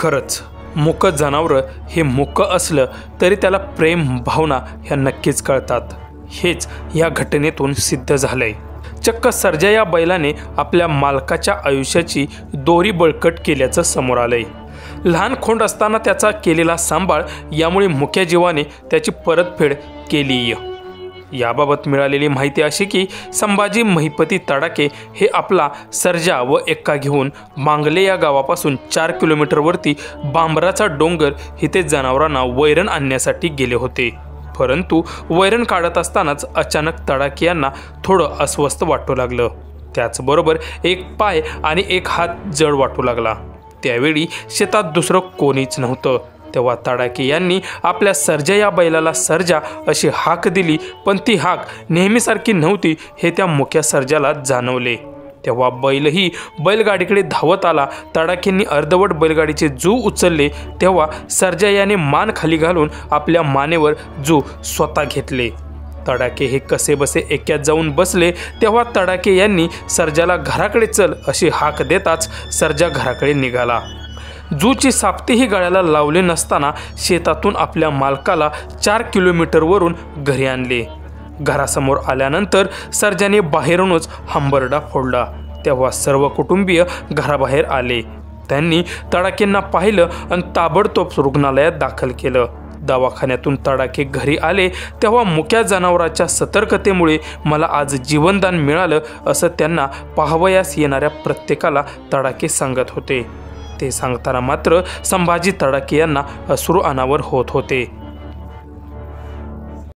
खरंच मुकं जनावरं हे मुकं असलं तरी त्याला प्रेम भावना ह्या नक्कीच कळतात। हेच या घटनेतून सिद्ध झालंय। चक्क सर्जा या बैलाने आपल्या मालकाच्या आयुष्याची दोरी बळकट केल्याचं समोर आलंय। लहान खोंड असताना त्याचा केलेला सांभाळ यामुळे मुक्या जीवाने त्याची परतफेड केली। याबाबत मिळालेली माहिती अशी की संभाजी महिपती तडाके हे आपला सर्जा व एक्का घेऊन मांगले या गावापासून 4 किलोमीटरवरती बांबराचा डोंगर इथे जनावरांना वैरण आणण्यासाठी गेले होते। परंतु वैरण काढत असतानाच अचानक तडाके यांना थोडं अस्वस्थ वाटू लागलं। त्याचबरोबर एक पाय आणि एक हात जड वाटू लागला। त्यावेळी शेतात दुसरं कोणीच नव्हतं। तेव्हा तडाके यांनी आपल्या सर्जा या बैलाला सर्जा अशी हाक दिली, पण ती हाक नेहमीसारखी नव्हती हे त्या मुक्या सर्जाला जाणवले। तेव्हा बैलही बैलगाडीकडे धावत आला। तडाकेंनी अर्धवट बैलगाडीचे जू उचलले तेव्हा सर्जा याने मान खाली घालून आपल्या मानेवर जू स्वतः घेतले। तडाके हे कसे बसे एक्क्यात जाऊन बसले तेव्हा तडाके यांनी सर्जाला घराकडे चल अशी हाक देताच सर्जा घराकडे निघाला। जूची सापतीही गळ्याला लावले नसताना शेतातून आपल्या मालकाला 4 किलोमीटरवरून घरी आणले। घरासमोर आल्यानंतर सर्जाने बाहेरूनच हंबरडा फोडला। तेव्हा सर्व कुटुंबीय घराबाहेर आले। त्यांनी तडाकेंना पाहिलं आणि ताबडतोब रुग्णालयात दाखल केलं। दवाखान्यातून तडाके घरी आले तेव्हा मुक्या जनावराच्या सतर्कतेमुळे मला आज जीवनदान मिळालं असं त्यांना पाहावयास येणाऱ्या प्रत्येकाला तडाके सांगत होते। ते सांगताना मात्र संभाजी तडाके यांना अश्रू अनावर होत होते।